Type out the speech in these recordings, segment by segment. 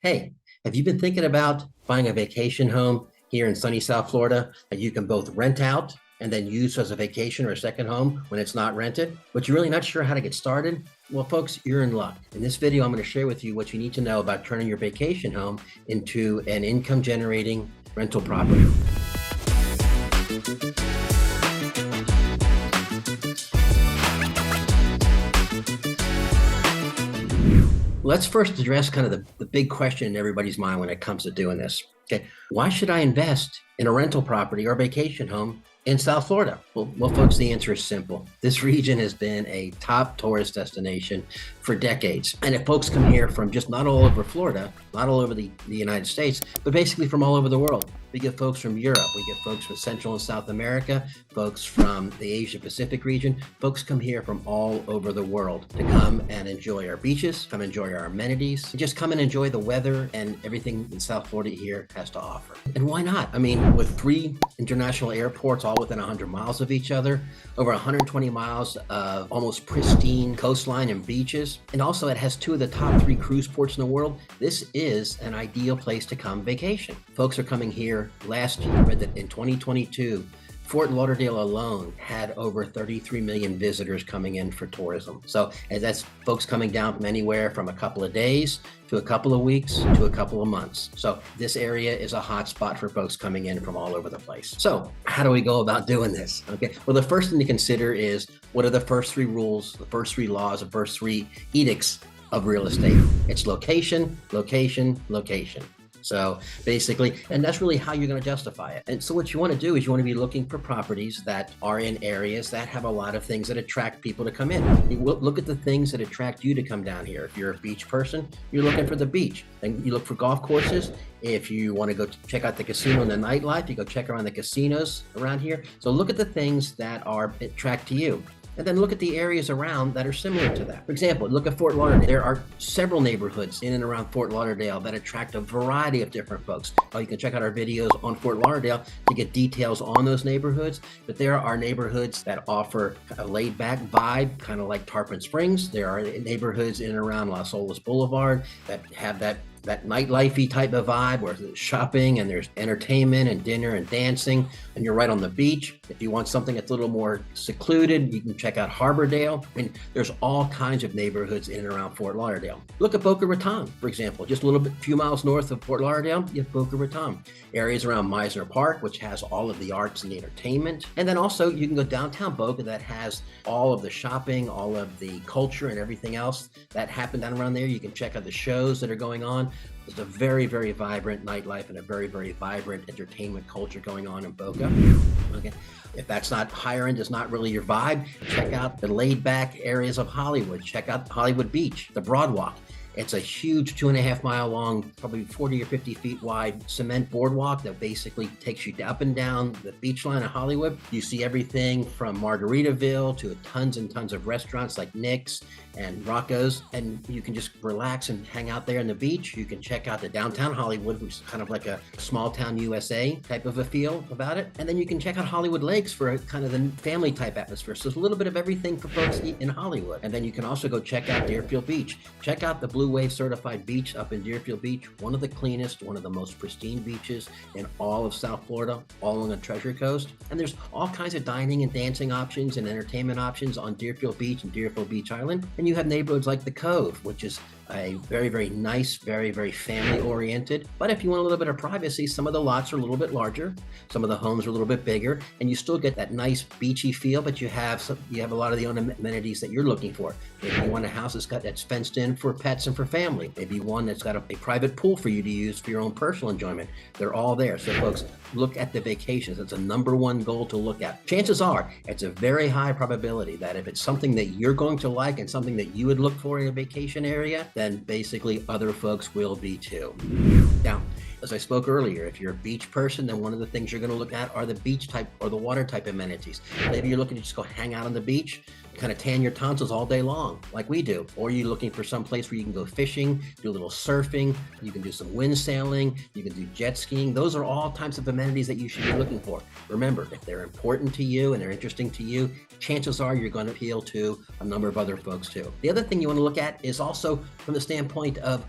Hey, have you been thinking about buying a vacation home here in sunny South Florida that you can both rent out and then use as a vacation or a second home when it's not rented, but you're really not sure how to get started? Well, folks, you're in luck. In this video, I'm going to share with you what you need to know about turning your vacation home into an income generating rental property. Let's first address kind of the big question in everybody's mind when it comes to doing this. Okay, why should I invest in a rental property or vacation home in South Florida? Well, folks, the answer is simple. This region has been a top tourist destination for decades. And if folks come here from just not all over Florida, not all over the United States, but basically from all over the world. We get folks from Europe, we get folks from Central and South America, folks from the Asia Pacific region. Folks come here from all over the world to come and enjoy our beaches, come enjoy our amenities, and just come and enjoy the weather and everything that South Florida here has to offer. And why not? I mean, with 3 international airports all within 100 miles of each other, over 120 miles of almost pristine coastline and beaches, and also it has 2 of the top 3 cruise ports in the world. This is an ideal place to come vacation. Folks are coming here. Last year, I read that in 2022, Fort Lauderdale alone had over 33 million visitors coming in for tourism. So that's folks coming down from anywhere from a couple of days to a couple of weeks to a couple of months. So this area is a hot spot for folks coming in from all over the place. So how do we go about doing this? Okay, well, the first thing to consider is what are the first 3 rules, the first 3 laws, the first 3 edicts of real estate? It's location, location, location. So basically, and that's really how you're going to justify it. And so what you want to do is you want to be looking for properties that are in areas that have a lot of things that attract people to come in. You look at the things that attract you to come down here. If you're a beach person, you're looking for the beach. And you look for golf courses. If you want to go check out the casino and the nightlife, you go check around the casinos around here. So look at the things that are attract to you. And then look at the areas around that are similar to that. For example, look at Fort Lauderdale. There are several neighborhoods in and around Fort Lauderdale that attract a variety of different folks. You can check out our videos on Fort Lauderdale to get details on those neighborhoods. But there are neighborhoods that offer a laid-back vibe, kind of like Tarpon Springs. There are neighborhoods in and around Las Olas Boulevard that have that nightlife-y type of vibe where there's shopping and there's entertainment and dinner and dancing, and you're right on the beach. If you want something that's a little more secluded, you can check out Harbordale. I mean, there's all kinds of neighborhoods in and around Fort Lauderdale. Look at Boca Raton, for example. Just a little bit, few miles north of Fort Lauderdale, you have Boca Raton. Areas around Meisner Park, which has all of the arts and the entertainment. And then also you can go downtown Boca that has all of the shopping, all of the culture and everything else that happened down around there. You can check out the shows that are going on. There's a very, very vibrant nightlife and a very, very vibrant entertainment culture going on in Boca. Okay. If that's not higher end, is not really your vibe, check out the laid back areas of Hollywood. Check out Hollywood Beach, the Broadwalk. It's a huge 2.5 mile long, probably 40 or 50 feet wide cement boardwalk that basically takes you up and down the beach line of Hollywood. You see everything from Margaritaville to tons and tons of restaurants like Nick's and Rocco's, and you can just relax and hang out there on the beach. You can check out the downtown Hollywood, which is kind of like a small town USA type of a feel about it. And then you can check out Hollywood Lakes for a kind of the family type atmosphere. So there's a little bit of everything for folks in Hollywood. And then you can also go check out Deerfield Beach. Check out the Blue Wave certified beach up in Deerfield Beach, one of the cleanest, one of the most pristine beaches in all of South Florida, all along the Treasure Coast. And there's all kinds of dining and dancing options and entertainment options on Deerfield Beach and Deerfield Beach Island. And you have neighborhoods like the Cove, which is a very, very nice, very, very family oriented. But if you want a little bit of privacy, some of the lots are a little bit larger, some of the homes are a little bit bigger, and you still get that nice beachy feel, but you have a lot of the amenities that you're looking for. Maybe you want a house that's fenced in for pets and for family. Maybe one that's got a private pool for you to use for your own personal enjoyment. They're all there. So folks, look at the vacations. It's a #1 goal to look at. Chances are it's a very high probability that if it's something that you're going to like and something that you would look for in a vacation area, then basically other folks will be too. Now, as I spoke earlier, if you're a beach person, then one of the things you're going to look at are the beach type or the water type amenities. Maybe you're looking to just go hang out on the beach. kind of tan your tonsils all day long like we do, or you're looking for some place where you can go fishing, do a little surfing, you can do some wind sailing, you can do jet skiing. Those are all types of amenities that you should be looking for. Remember, if they're important to you and they're interesting to you, chances are you're going to appeal to a number of other folks too. The other thing you want to look at is also from the standpoint of,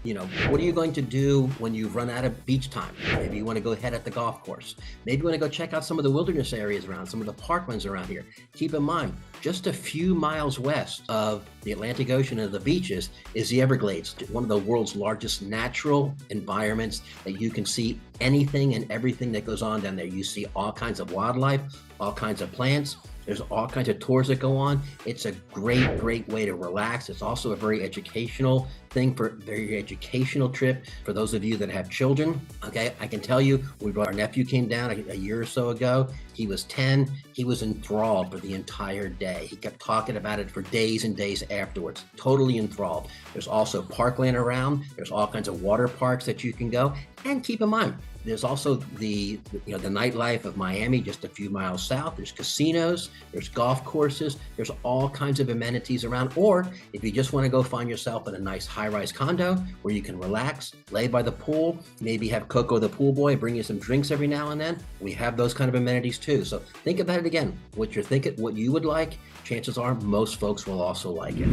what are you going to do when you've run out of beach time? Maybe you want to go head at the golf course. Maybe you want to go check out some of the wilderness areas around, some of the parklands around here. Keep in mind, just a few miles west of the Atlantic Ocean and the beaches is the Everglades, one of the world's largest natural environments that you can see anything and everything that goes on down there. You see all kinds of wildlife, all kinds of plants. There's all kinds of tours that go on. It's a great, great way to relax. It's also a very educational very educational trip for those of you that have children. Okay, I can tell you, our nephew came down a year or so ago. He was 10. He was enthralled for the entire day. He kept talking about it for days and days afterwards. Totally enthralled. There's also parkland around. There's all kinds of water parks that you can go. And keep in mind, there's also the nightlife of Miami just a few miles south. There's casinos, there's golf courses, there's all kinds of amenities around. Or if you just want to go find yourself in a nice high-rise condo where you can relax, lay by the pool, maybe have Coco the pool boy bring you some drinks every now and then, we have those kind of amenities too. So think about it again. What you would like, chances are most folks will also like it.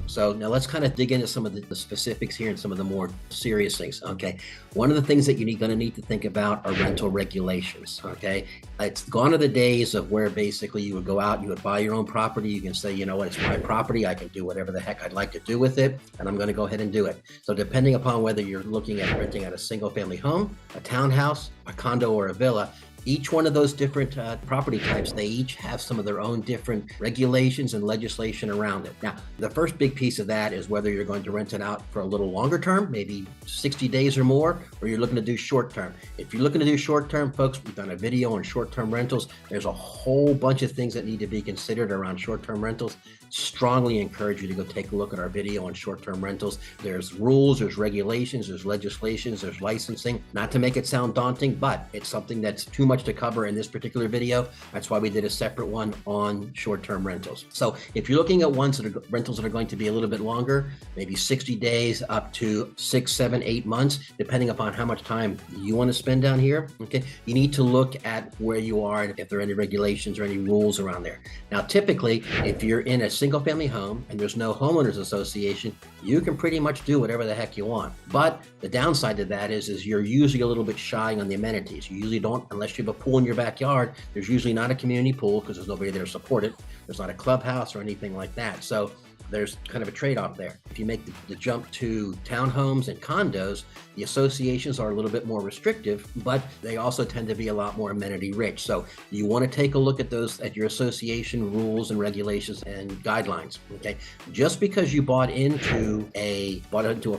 So now let's kind of dig into some of the specifics here and some of the more serious things. Okay. One of the things that you're going to need to think about are rental regulations. Okay. It's gone are the days of where basically you would go out, you would buy your own property. You can say, you know what, it's my property. I can do whatever the heck I'd like to do with it. And I'm going to go ahead and do it. So depending upon whether you're looking at renting out a single family home, a townhouse, a condo, or a villa, each one of those different property types, they each have some of their own different regulations and legislation around it. Now, the first big piece of that is whether you're going to rent it out for a little longer term, maybe 60 days or more, or you're looking to do short term. If you're looking to do short term, folks, we've done a video on short term rentals. There's a whole bunch of things that need to be considered around short term rentals. Strongly encourage you to go take a look at our video on short term rentals. There's rules, there's regulations, there's legislations, there's licensing. Not to make it sound daunting, but it's something that's too much to cover in this particular video. That's why we did a separate one on short-term rentals. So if you're looking at rentals that are going to be a little bit longer, maybe 60 days up to 6, 7, 8 months, depending upon how much time you want to spend down here, okay, you need to look at where you are and if there are any regulations or any rules around there. Now, typically, if you're in a single-family home and there's no homeowners association, you can pretty much do whatever the heck you want. But the downside to that is you're usually a little bit shy on the amenities. You usually don't, unless you have a pool in your backyard. There's usually not a community pool because there's nobody there to support it. There's not a clubhouse or anything like that. So there's kind of a trade-off there. If you make the jump to townhomes and condos, the associations are a little bit more restrictive, but they also tend to be a lot more amenity rich. So you want to take a look at those, at your association rules and regulations and guidelines. Okay, just because you bought into a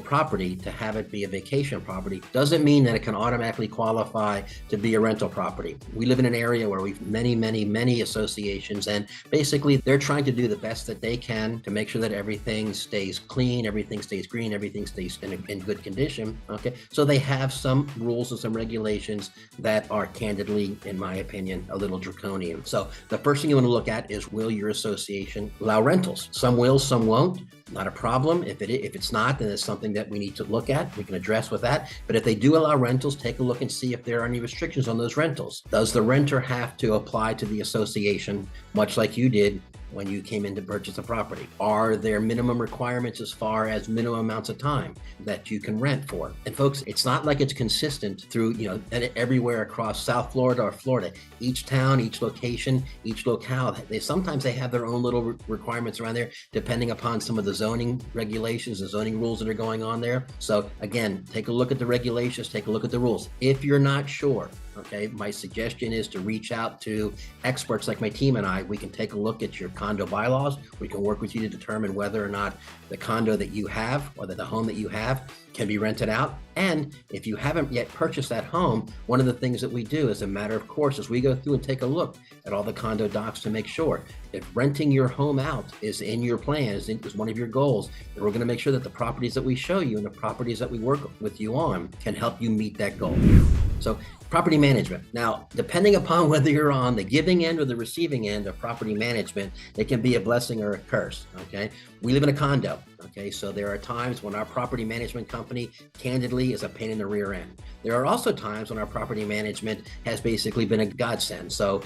property to have it be a vacation property doesn't mean that it can automatically qualify to be a rental property. We live in an area where we've many associations, and basically they're trying to do the best that they can to make sure that everything stays clean, everything stays green, everything stays in good condition. Okay, so they have some rules and some regulations that are candidly, in my opinion, a little draconian. So the first thing you want to look at is, will your association allow rentals? Some will, some won't. Not a problem. If it's not, then it's something that we need to look at. We can address with that. But if they do allow rentals, take a look and see if there are any restrictions on those rentals. Does the renter have to apply to the association, much like you did when you came in to purchase a property? Are there minimum requirements as far as minimum amounts of time that you can rent for? And folks, it's not like it's consistent through, everywhere across South Florida or Florida. Each town, each location, each locale, sometimes they have their own little requirements around there, depending upon some of the zoning regulations, the zoning rules that are going on there. So again, take a look at the regulations, take a look at the rules. If you're not sure, okay, my suggestion is to reach out to experts like my team and I. We can take a look at your condo bylaws. We can work with you to determine whether or not the condo that you have or the home that you have can be rented out. And if you haven't yet purchased that home, one of the things that we do as a matter of course is we go through and take a look at all the condo docs to make sure if renting your home out is in your plans, is one of your goals, then we're going to make sure that the properties that we show you and the properties that we work with you on can help you meet that goal. So property management. Now, depending upon whether you're on the giving end or the receiving end of property management, it can be a blessing or a curse, okay? We live in a condo, okay? So there are times when our property management company, candidly, is a pain in the rear end. There are also times when our property management has basically been a godsend. So,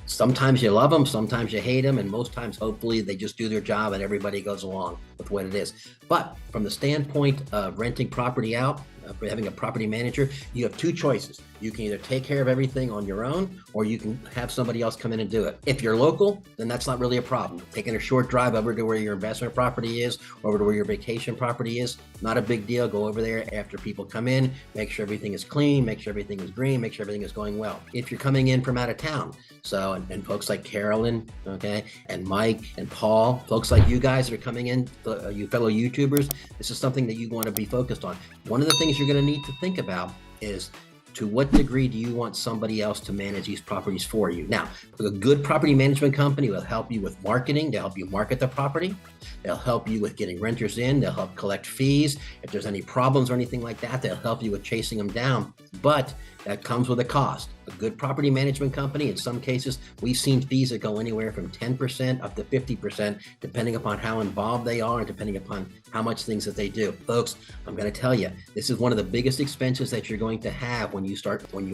sometimes you love them, sometimes you hate them, and most times, hopefully, they just do their job and everybody goes along with what it is. But from the standpoint of renting property out, for having a property manager, you have two choices. You can either take care of everything on your own, or you can have somebody else come in and do it. If you're local, then that's not really a problem. Taking a short drive over to where your investment property is, over to where your vacation property is, not a big deal. Go over there after people come in, make sure everything is clean, make sure everything is green, make sure everything is going well. If you're coming in from out of town, so, and folks like Carolyn, okay, and Mike and Paul, folks like you guys that are coming in, you fellow YouTubers, this is something that you want to be focused on. One of the things you're going to need to think about is, to what degree do you want somebody else to manage these properties for you? Now, a good property management company will help you with marketing. They'll help you market the property. They'll help you with getting renters in. They'll help collect fees. If there's any problems or anything like that, they'll help you with chasing them down. But that comes with a cost. A good property management company, in some cases, we've seen fees that go anywhere from 10% up to 50%, depending upon how involved they are and depending upon how much things that they do. Folks, I'm going to tell you, this is one of the biggest expenses that you're going to have when you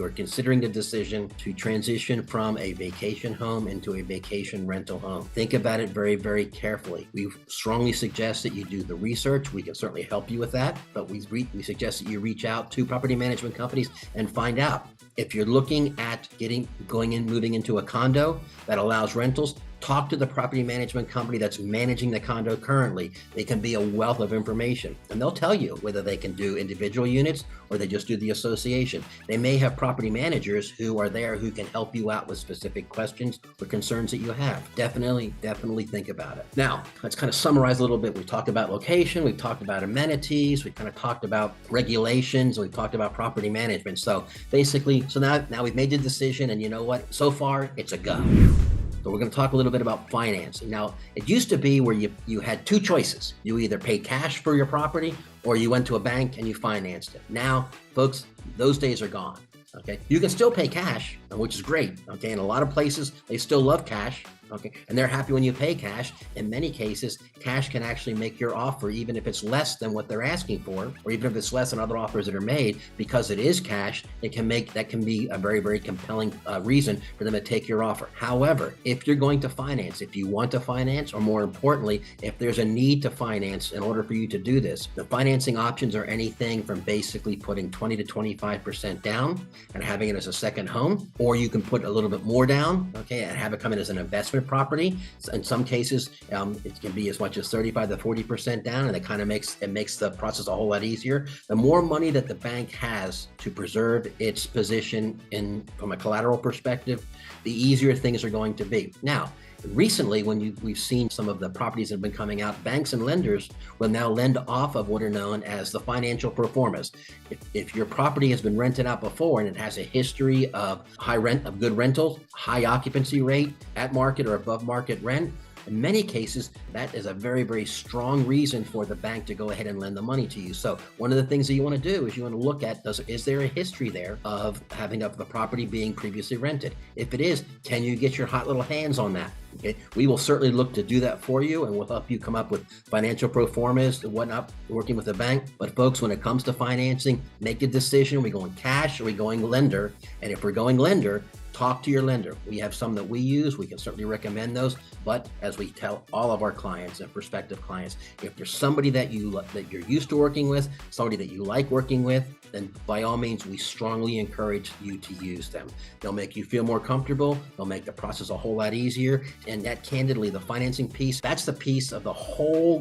are considering the decision to transition from a vacation home into a vacation rental home. Think about it very, very carefully. We strongly suggest that you do the research. We can certainly help you with that, but we suggest that you reach out to property management companies and find out. If you're looking at moving into a condo that allows rentals, talk to the property management company that's managing the condo currently. They can be a wealth of information, and they'll tell you whether they can do individual units or they just do the association. They may have property managers who are there who can help you out with specific questions or concerns that you have. Definitely think about it. Now, let's kind of summarize a little bit. We've talked about location, we've talked about amenities, we've kind of talked about regulations, and we've talked about property management. So basically, now we've made the decision, and you know what? So far, it's a go. So we're going to talk a little bit about financing. Now, it used to be where you had two choices. You either pay cash for your property or you went to a bank and you financed it. Now, folks, those days are gone. Okay, you can still pay cash, which is great. Okay, in a lot of places, they still love cash. Okay, and they're happy when you pay cash. In many cases, cash can actually make your offer, even if it's less than what they're asking for, or even if it's less than other offers that are made, because it is cash, that can be a very, very compelling reason for them to take your offer. However, if you're going to finance, if you want to finance, or more importantly, if there's a need to finance in order for you to do this, the financing options are anything from basically putting 20 to 25% down and having it as a second home, or you can put a little bit more down, okay, and have it come in as an investment property. In some cases, it can be as much as 35 to 40% down, and it kind of makes the process a whole lot easier. The more money that the bank has to preserve its position from a collateral perspective, the easier things are going to be. Now, recently, we've seen some of the properties that have been coming out, banks and lenders will now lend off of what are known as the financial pro formas. If your property has been rented out before and it has a history of good rentals, high occupancy rate, at market or above market rent, in many cases, that is a very, very strong reason for the bank to go ahead and lend the money to you. So one of the things that you want to do is you want to look at, is there a history there of having the property being previously rented? If it is, can you get your hot little hands on that? Okay, we will certainly look to do that for you, and we'll help you come up with financial pro formas and whatnot, working with the bank. But folks, when it comes to financing, make a decision. Are we going cash? Or are we going lender? And if we're going lender, talk to your lender. We have some that we use. We can certainly recommend those. But as we tell all of our clients and prospective clients, if there's somebody that you're used to working with, somebody that you like working with, then by all means, we strongly encourage you to use them. They'll make you feel more comfortable. They'll make the process a whole lot easier. And that, candidly, the financing piece, that's the piece of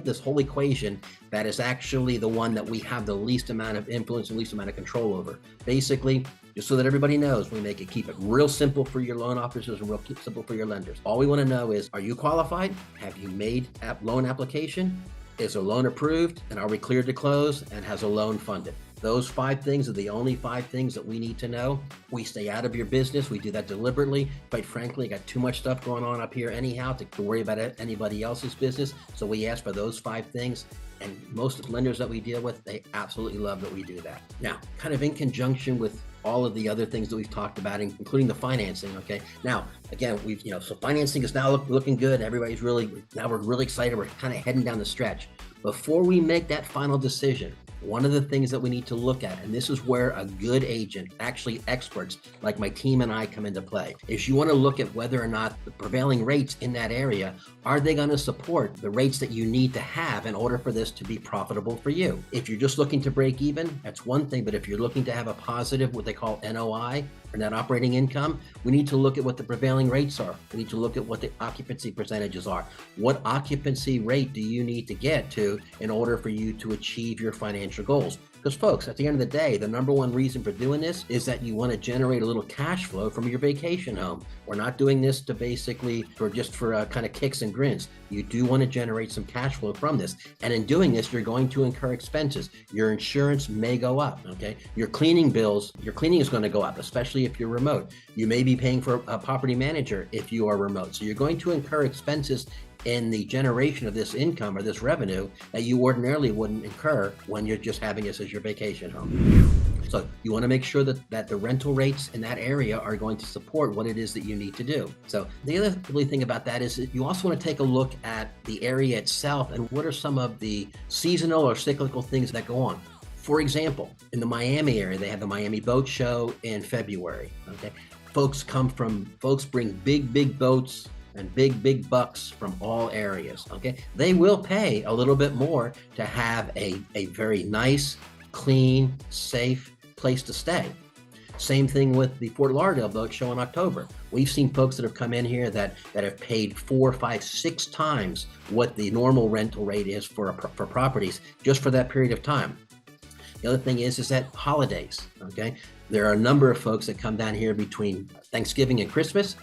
this whole equation that is actually the one that we have the least amount of influence and least amount of control over. Basically, just so that everybody knows, we keep it real simple for your loan officers and real simple for your lenders. All we want to know is, are you qualified? Have you made loan application? Is a loan approved, and are we cleared to close, and has a loan funded? Those 5 things are the only 5 things that we need to know. We stay out of your business. We do that deliberately. Quite frankly, got too much stuff going on up here anyhow to worry about anybody else's business. So we ask for those 5 things. And most of the lenders that we deal with, they absolutely love that we do that. Now, kind of in conjunction with all of the other things that we've talked about, including the financing. Okay. Now, again, so financing is now looking good. Everybody's now we're really excited. We're kind of heading down the stretch. Before we make that final decision, one of the things that we need to look at, and this is where a good agent, actually experts like my team and I come into play, is you want to look at whether or not the prevailing rates in that area, are they going to support the rates that you need to have in order for this to be profitable for you? If you're just looking to break even, that's one thing. But if you're looking to have a positive, what they call NOI, or net operating income, we need to look at what the prevailing rates are. We need to look at what the occupancy percentages are. What occupancy rate do you need to get to in order for you to achieve your financial goals? Because folks, at the end of the day, the number one reason for doing this is that you want to generate a little cash flow from your vacation home. We're not doing this to basically for kind of kicks and grins. You do want to generate some cash flow from this. And in doing this, you're going to incur expenses. Your insurance may go up, okay? Your cleaning bills, your cleaning is going to go up, especially if you're remote. You may be paying for a property manager if you are remote. So you're going to incur expenses in the generation of this income or this revenue that you ordinarily wouldn't incur when you're just having this as your vacation home. So you want to make sure that the rental rates in that area are going to support what it is that you need to do. So the other really thing about that is that you also want to take a look at the area itself and what are some of the seasonal or cyclical things that go on. For example, in the Miami area, they have the Miami Boat Show in February. Okay, folks bring big boats and big bucks from all areas. Okay, they will pay a little bit more to have a very nice, clean, safe place to stay. Same thing with the Fort Lauderdale Boat Show in October. We've seen folks that have come in here that have paid 4, 5, 6 times what the normal rental rate is for properties just for that period of time. The other thing is that holidays, okay? There are a number of folks that come down here between Thanksgiving and Christmas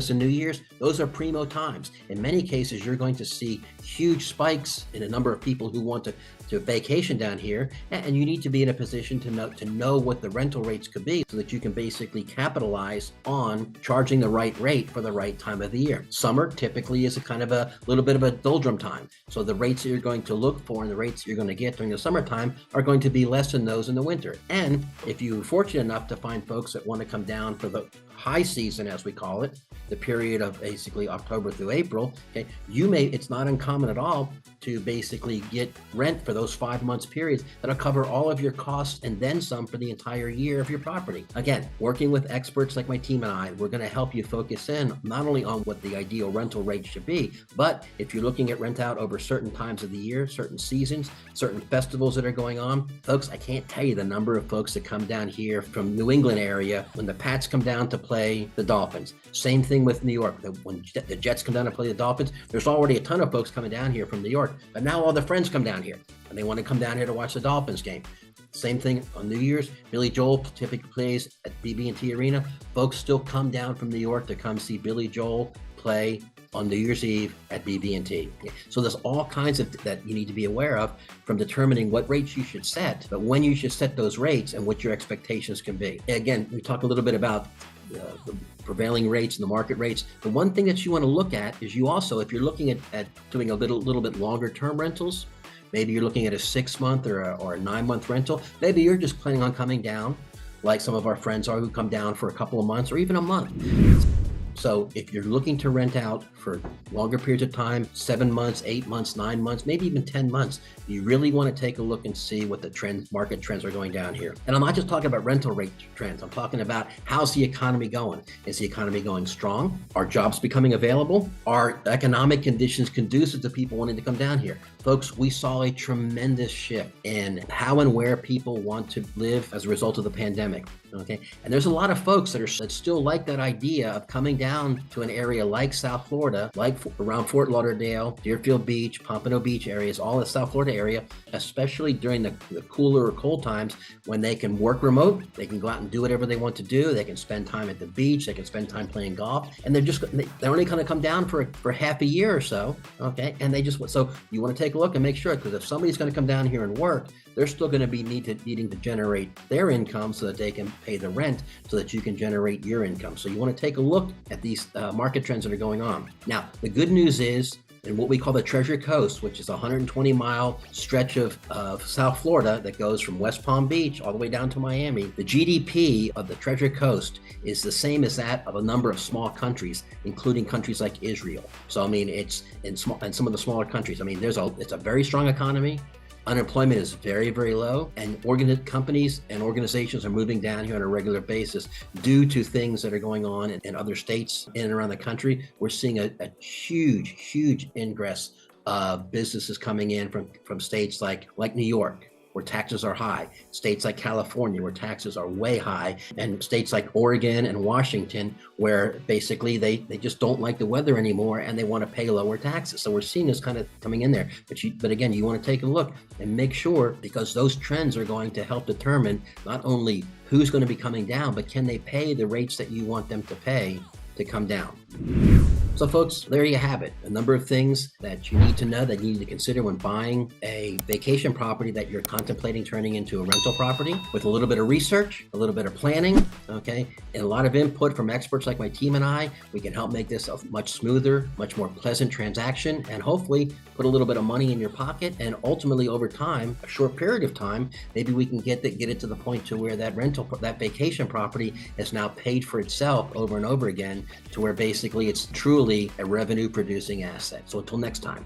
and New Year's. Those are primo times. In many cases, you're going to see huge spikes in a number of people who want to vacation down here, and you need to be in a position to know what the rental rates could be so that you can basically capitalize on charging the right rate for the right time of the year. Summer typically is a kind of a little bit of a doldrum time. So the rates that you're going to look for and the rates that you're going to get during the summertime are going to be less than those in the winter. And if you're fortunate enough to find folks that want to come down for the high season, as we call it, the period of basically October through April, okay, it's not uncommon at all to basically get rent for those 5 months periods that'll cover all of your costs and then some for the entire year of your property. Again, working with experts like my team and I, we're going to help you focus in not only on what the ideal rental rate should be, but if you're looking at rent out over certain times of the year, certain seasons, certain festivals that are going on. Folks, I can't tell you the number of folks that come down here from New England area when the Pats come down to play the Dolphins. Same thing with New York. When the Jets come down to play the Dolphins, there's already a ton of folks coming down here from New York, but now all their friends come down here and they want to come down here to watch the Dolphins game. Same thing on New Year's. Billy Joel typically plays at BB&T Arena. Folks still come down from New York to come see Billy Joel play on New Year's Eve at BB&T. So there's all kinds of that you need to be aware of from determining what rates you should set, but when you should set those rates and what your expectations can be. Again, we talk a little bit about the prevailing rates and the market rates. The one thing that you want to look at is you also, if you're looking at doing a little bit longer term rentals, maybe you're looking at a 6-month or a 9-month rental, maybe you're just planning on coming down like some of our friends are who come down for a couple of months or even a month. So if you're looking to rent out for longer periods of time, 7 months, 8 months, 9 months, maybe even 10 months, you really want to take a look and see what the market trends are going down here. And I'm not just talking about rental rate trends. I'm talking about how's the economy going? Is the economy going strong? Are jobs becoming available? Are economic conditions conducive to people wanting to come down here? Folks, we saw a tremendous shift in how and where people want to live as a result of the pandemic. Okay, and there's a lot of folks that still like that idea of coming down down to an area like South Florida, like around Fort Lauderdale, Deerfield Beach, Pompano Beach areas, all the South Florida area, especially during the cooler or cold times when they can work remote, they can go out and do whatever they want to do. They can spend time at the beach, they can spend time playing golf, and they're only going to come down for half a year or so, okay? And so you want to take a look and make sure, because if somebody's going to come down here and work, they're still going to be needing to generate their income so that they can pay the rent, so that you can generate your income. So you want to take a look at these market trends that are going on. Now, the good news is, in what we call the Treasure Coast, which is a 120-mile stretch of South Florida that goes from West Palm Beach all the way down to Miami, the GDP of the Treasure Coast is the same as that of a number of small countries, including countries like Israel. So, I mean, it's in some of the smaller countries. I mean, it's a very strong economy. Unemployment is very, very low, and companies and organizations are moving down here on a regular basis due to things that are going on in other states in and around the country. We're seeing a huge ingress of businesses coming in from states like New York, where taxes are high, states like California, where taxes are way high, and states like Oregon and Washington, where basically they just don't like the weather anymore and they want to pay lower taxes. So we're seeing this kind of coming in there. But again, you want to take a look and make sure, because those trends are going to help determine not only who's going to be coming down, but can they pay the rates that you want them to pay to come down. So folks, there you have it. A number of things that you need to know, that you need to consider when buying a vacation property that you're contemplating turning into a rental property, with a little bit of research, a little bit of planning, okay, and a lot of input from experts like my team and I. We can help make this a much smoother, much more pleasant transaction, and hopefully put a little bit of money in your pocket. And ultimately, over time, a short period of time, maybe we can get it to the point to where that vacation property is now paid for itself over and over again, to where basically it's truly a revenue producing asset. So until next time.